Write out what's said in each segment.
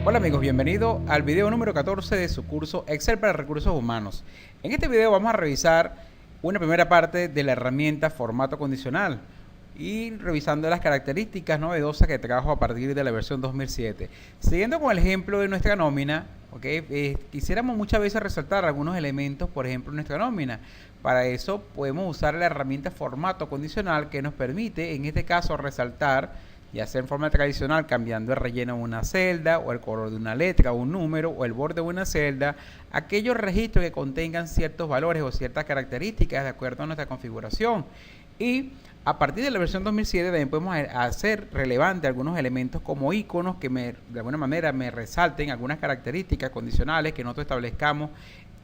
Hola amigos, bienvenido al video número 14 de su curso Excel para recursos humanos. En este video vamos a revisar una primera parte de la herramienta formato condicional y revisando las características novedosas que trajo a partir de la versión 2007. Siguiendo con el ejemplo de nuestra nómina, quisiéramos muchas veces resaltar algunos elementos, por ejemplo, en nuestra nómina. Para eso podemos usar la herramienta formato condicional que nos permite, en este caso, resaltar ya sea en forma tradicional cambiando el relleno de una celda o el color de una letra o un número o el borde de una celda, aquellos registros que contengan ciertos valores o ciertas características de acuerdo a nuestra configuración. Y a partir de la versión 2007 también podemos hacer relevante algunos elementos como iconos que de alguna manera me resalten algunas características condicionales que nosotros establezcamos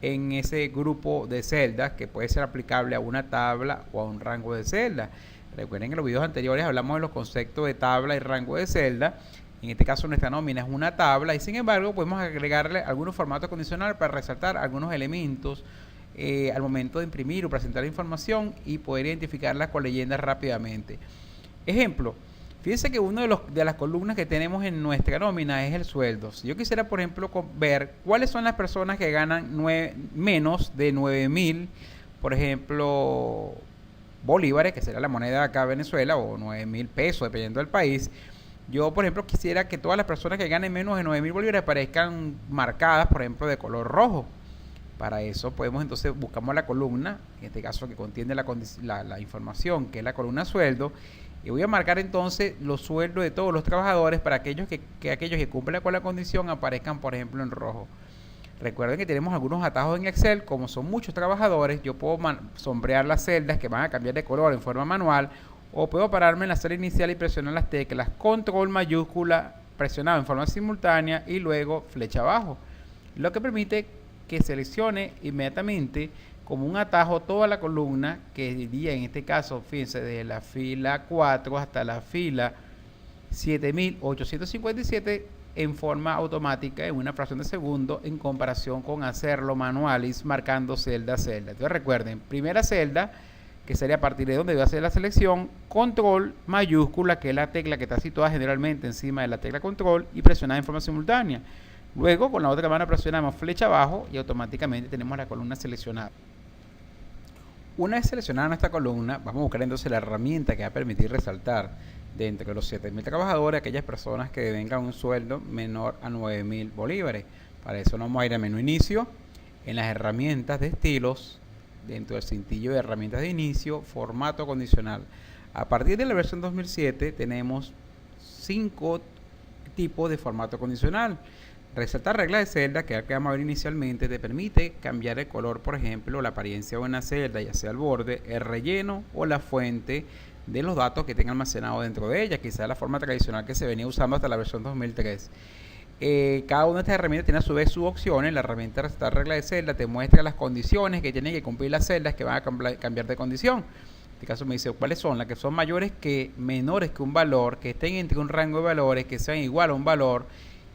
en ese grupo de celdas que puede ser aplicable a una tabla o a un rango de celdas. Recuerden que en los videos anteriores hablamos de los conceptos de tabla y rango de celda. En este caso nuestra nómina es una tabla y sin embargo podemos agregarle algunos formatos condicionales para resaltar algunos elementos al momento de imprimir o presentar información y poder identificarlas con leyendas rápidamente. Ejemplo, fíjense que una de las columnas que tenemos en nuestra nómina es el sueldo. Si yo quisiera, por ejemplo, ver cuáles son las personas que ganan menos de 9.000, por ejemplo, bolívares, que será la moneda acá en Venezuela, o 9.000 pesos, dependiendo del país. Yo, por ejemplo, quisiera que todas las personas que ganen menos de 9.000 bolívares aparezcan marcadas, por ejemplo, de color rojo. Para eso podemos entonces buscamos la columna, en este caso que contiene la información, que es la columna sueldo, y voy a marcar entonces los sueldos de todos los trabajadores para aquellos que cumplan con la condición aparezcan, por ejemplo, en rojo. Recuerden que tenemos algunos atajos en Excel, como son muchos trabajadores, yo puedo sombrear las celdas que van a cambiar de color en forma manual, o puedo pararme en la celda inicial y presionar las teclas control mayúscula presionado en forma simultánea y luego flecha abajo, lo que permite que seleccione inmediatamente como un atajo toda la columna, que diría en este caso, fíjense, desde la fila 4 hasta la fila 7857 en forma automática en una fracción de segundo en comparación con hacerlo manual y marcando celda a celda. Entonces recuerden, primera celda, que sería a partir de donde voy a hacer la selección, control mayúscula, que es la tecla que está situada generalmente encima de la tecla control y presionada en forma simultánea. Luego con la otra mano presionamos flecha abajo y automáticamente tenemos la columna seleccionada. Una vez seleccionada nuestra columna, vamos a buscar entonces la herramienta que va a permitir resaltar dentro de los 7.000 trabajadores aquellas personas que devengan un sueldo menor a 9.000 bolívares. Para eso nos vamos a ir a menú inicio, en las herramientas de estilos, dentro del cintillo de herramientas de inicio, formato condicional. A partir de la versión 2007 tenemos 5 tipos de formato condicional. Resaltar reglas de celda, que es el que vamos a ver inicialmente, te permite cambiar el color, por ejemplo, la apariencia de una celda, ya sea el borde, el relleno o la fuente de los datos que tenga almacenado dentro de ella, quizás la forma tradicional que se venía usando hasta la versión 2003. Cada una de estas herramientas tiene a su vez sus opciones. La herramienta de resaltar regla de celda te muestra las condiciones que tienen que cumplir las celdas que van a cambiar de condición. En este caso me dice cuáles son las que son mayores que menores que un valor, que estén entre un rango de valores, que sean igual a un valor,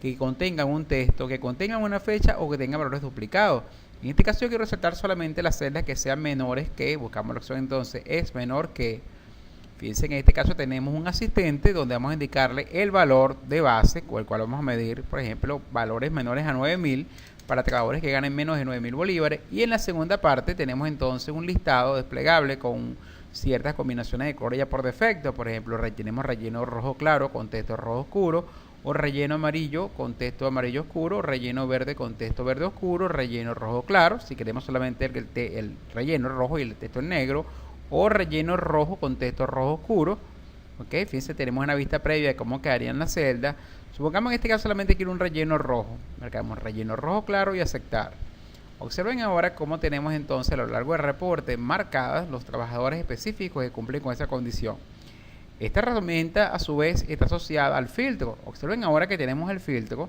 que contengan un texto, que contengan una fecha o que tengan valores duplicados. En este caso yo quiero resaltar solamente las celdas que sean menores que, buscamos la opción entonces, es menor que. Fíjense, en este caso tenemos un asistente donde vamos a indicarle el valor de base con el cual vamos a medir, por ejemplo, valores menores a 9.000 para trabajadores que ganen menos de 9.000 bolívares. Y en la segunda parte tenemos entonces un listado desplegable con ciertas combinaciones de color ya por defecto. Por ejemplo, tenemos relleno rojo claro con texto rojo oscuro, o relleno amarillo con texto amarillo oscuro, relleno verde con texto verde oscuro, relleno rojo claro, si queremos solamente el relleno rojo y el texto en negro, o relleno rojo con texto rojo oscuro. Fíjense, tenemos una vista previa de cómo quedaría en la celda. Supongamos en este caso solamente quiero un relleno rojo, marcamos relleno rojo claro y aceptar. Observen ahora cómo tenemos entonces a lo largo del reporte marcadas los trabajadores específicos que cumplen con esa condición. Esta herramienta a su vez está asociada al filtro. Observen ahora que tenemos el filtro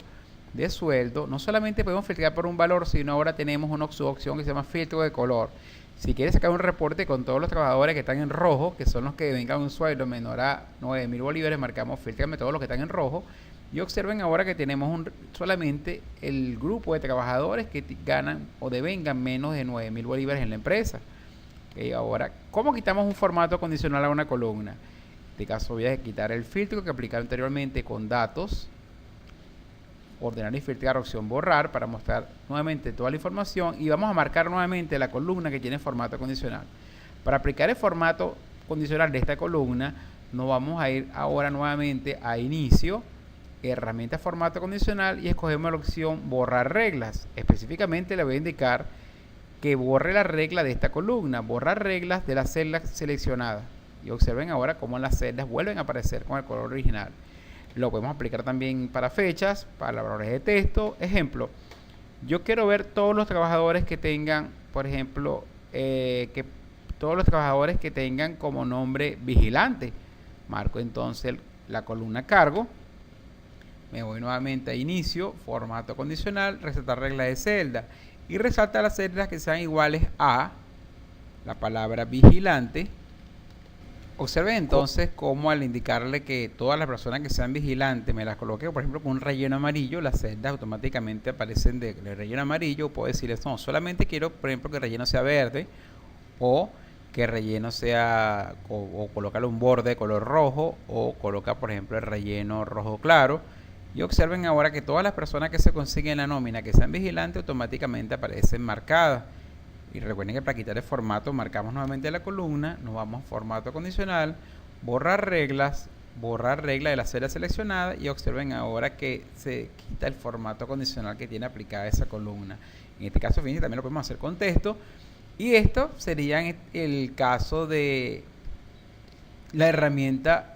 de sueldo. No solamente podemos filtrar por un valor, sino ahora tenemos una opción que se llama filtro de color. Si quieres sacar un reporte con todos los trabajadores que están en rojo, que son los que vengan un sueldo menor a 9.000 bolívares, marcamos filtrame todos los que están en rojo. Y observen ahora que tenemos solamente el grupo de trabajadores que ganan o devengan menos de 9.000 bolívares en la empresa. Ahora, ¿cómo quitamos un formato condicional a una columna? En este caso voy a quitar el filtro que apliqué anteriormente con datos. ordenar y filtrar, opción borrar, para mostrar nuevamente toda la información, y vamos a marcar nuevamente la columna que tiene formato condicional. Para aplicar el formato condicional de esta columna, nos vamos a ir ahora nuevamente a inicio, herramienta formato condicional, y escogemos la opción borrar reglas. Específicamente le voy a indicar que borre la regla de esta columna, borrar reglas de las celdas seleccionadas, y observen ahora cómo las celdas vuelven a aparecer con el color original. Lo podemos aplicar también para fechas, para valores de texto. Ejemplo, yo quiero ver todos los trabajadores que tengan, por ejemplo, todos los trabajadores que tengan como nombre vigilante. Marco entonces la columna cargo, me voy nuevamente a inicio, formato condicional, resaltar regla de celda, y resalta las celdas que sean iguales a la palabra vigilante. Observen entonces cómo al indicarle que todas las personas que sean vigilantes me las coloque, por ejemplo, con un relleno amarillo, las celdas automáticamente aparecen de relleno amarillo. Puedo decirles, no, solamente quiero, por ejemplo, que el relleno sea verde, o que el relleno sea, o colocarle un borde de color rojo, o colocar, por ejemplo, el relleno rojo claro. Y observen ahora que todas las personas que se consiguen en la nómina que sean vigilantes automáticamente aparecen marcadas. Y recuerden que para quitar el formato marcamos nuevamente la columna, nos vamos a formato condicional, borrar regla de la celda seleccionada, y observen ahora que se quita el formato condicional que tiene aplicada esa columna. En este caso, fíjense, también lo podemos hacer con texto, y esto sería en el caso de la herramienta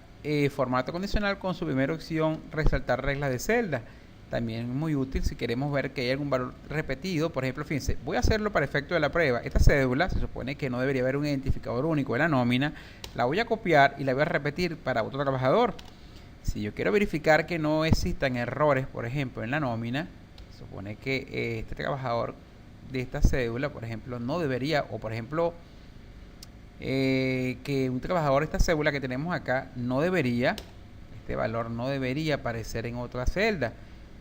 formato condicional con su primera opción, resaltar reglas de celda. También es muy útil si queremos ver que hay algún valor repetido. Por ejemplo, fíjense, voy a hacerlo para efecto de la prueba. Esta cédula se supone que no debería haber un identificador único en la nómina. La voy a copiar y la voy a repetir para otro trabajador. Si yo quiero verificar que no existan errores, por ejemplo, en la nómina, se supone que este trabajador de esta cédula, por ejemplo, no debería, o por ejemplo, que un trabajador de esta cédula que tenemos acá no debería, este valor no debería aparecer en otra celda.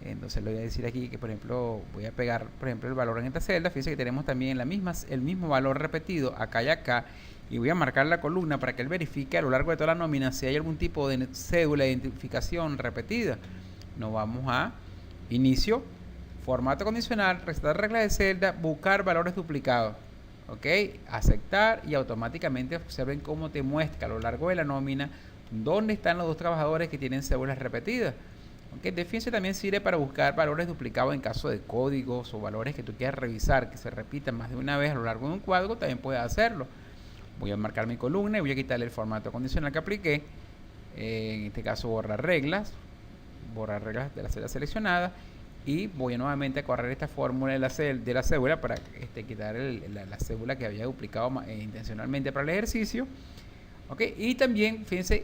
Entonces le voy a decir aquí que, por ejemplo, voy a pegar, por ejemplo, el valor en esta celda. Fíjense que tenemos también el mismo valor repetido acá y acá, y voy a marcar la columna para que él verifique a lo largo de toda la nómina si hay algún tipo de cédula de identificación repetida. Nos vamos a inicio, formato condicional, resaltar regla de celda, buscar valores duplicados. Ok, aceptar, y automáticamente observen cómo te muestra a lo largo de la nómina dónde están los dos trabajadores que tienen cédulas repetidas. Fíjense, también sirve para buscar valores duplicados en caso de códigos o valores que tú quieras revisar que se repitan más de una vez a lo largo de un cuadro. También puedes hacerlo. Voy a marcar mi columna y voy a quitarle el formato condicional que apliqué. En este caso, borrar reglas de la celda seleccionada, y voy nuevamente a correr esta fórmula de la cédula para quitar la cédula que había duplicado intencionalmente para el ejercicio. Okay, y también, fíjense,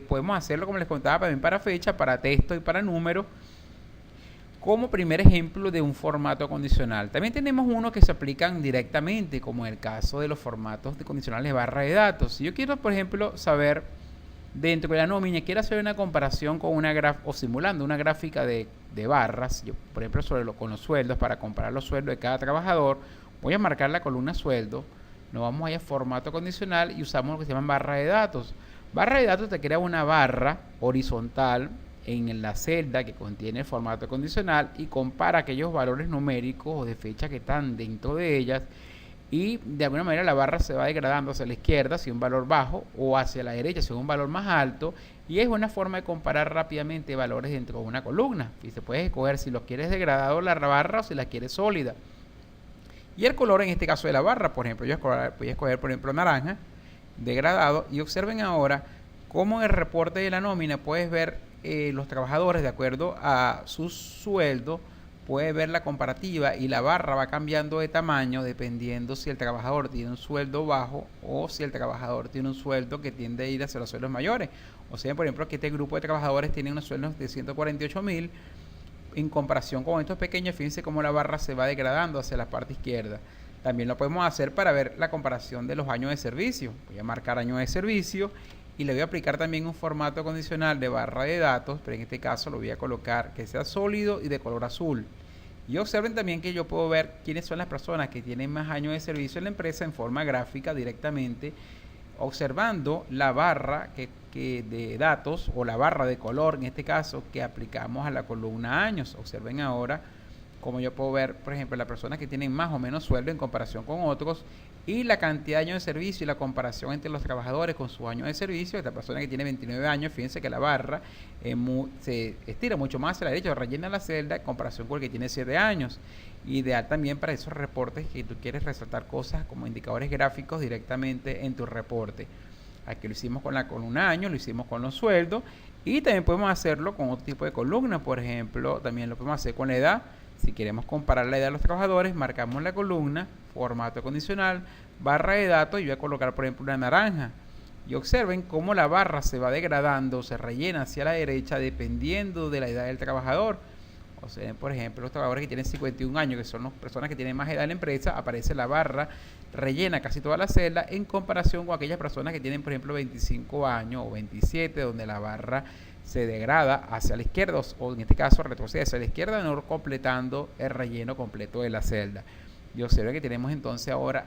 podemos hacerlo, como les contaba, también para fecha, para texto y para número, como primer ejemplo de un formato condicional. También tenemos uno que se aplican directamente, como en el caso de los formatos condicionales de barra de datos. Si yo quiero, por ejemplo, saber dentro de la nómina, quiero hacer una comparación con o simulando una gráfica de barras, por ejemplo, con los sueldos, para comparar los sueldos de cada trabajador, voy a marcar la columna sueldo. Nos vamos a ir a formato condicional y usamos lo que se llama barra de datos. Barra de datos te crea una barra horizontal en la celda que contiene el formato condicional y compara aquellos valores numéricos o de fecha que están dentro de ellas, y de alguna manera la barra se va degradando hacia la izquierda si un valor bajo, o hacia la derecha si un valor más alto, y es una forma de comparar rápidamente valores dentro de una columna. Y se puede escoger si lo quieres degradado la barra o si la quieres sólida. Y el color en este caso de la barra, por ejemplo, yo voy a escoger, por ejemplo, naranja, degradado, y observen ahora cómo en el reporte de la nómina puedes ver los trabajadores de acuerdo a su sueldo, puedes ver la comparativa, y la barra va cambiando de tamaño dependiendo si el trabajador tiene un sueldo bajo o si el trabajador tiene un sueldo que tiende a ir hacia los sueldos mayores. O sea, por ejemplo, que este grupo de trabajadores tiene unos sueldos de 148.000, en comparación con estos pequeños. Fíjense cómo la barra se va degradando hacia la parte izquierda. También lo podemos hacer para ver la comparación de los años de servicio. Voy a marcar años de servicio y le voy a aplicar también un formato condicional de barra de datos, pero en este caso lo voy a colocar que sea sólido y de color azul. Y observen también que yo puedo ver quiénes son las personas que tienen más años de servicio en la empresa en forma gráfica directamente. observando la barra que de datos o la barra de color, en este caso, que aplicamos a la columna años. Observen ahora como yo puedo ver, por ejemplo, las personas que tienen más o menos sueldo en comparación con otros y la cantidad de años de servicio y la comparación entre los trabajadores con sus años de servicio. Esta persona que tiene 29 años, fíjense que la barra se estira mucho más hacia la derecha, rellena la celda en comparación con el que tiene 7 años. Ideal también para esos reportes que tú quieres resaltar cosas como indicadores gráficos directamente en tu reporte. Aquí lo hicimos con la columna años, lo hicimos con los sueldos y también podemos hacerlo con otro tipo de columna. Por ejemplo, también lo podemos hacer con la edad. Si queremos comparar la edad de los trabajadores, marcamos la columna, formato condicional, barra de datos y voy a colocar, por ejemplo, una naranja. Y observen cómo la barra se va degradando, se rellena hacia la derecha dependiendo de la edad del trabajador. O sea, por ejemplo, los trabajadores que tienen 51 años, que son las personas que tienen más edad en la empresa, aparece la barra, rellena casi toda la celda en comparación con aquellas personas que tienen, por ejemplo, 25 años o 27, donde la barra se degrada hacia la izquierda o en este caso retrocede hacia la izquierda, no completando el relleno completo de la celda. Y observen que tenemos entonces ahora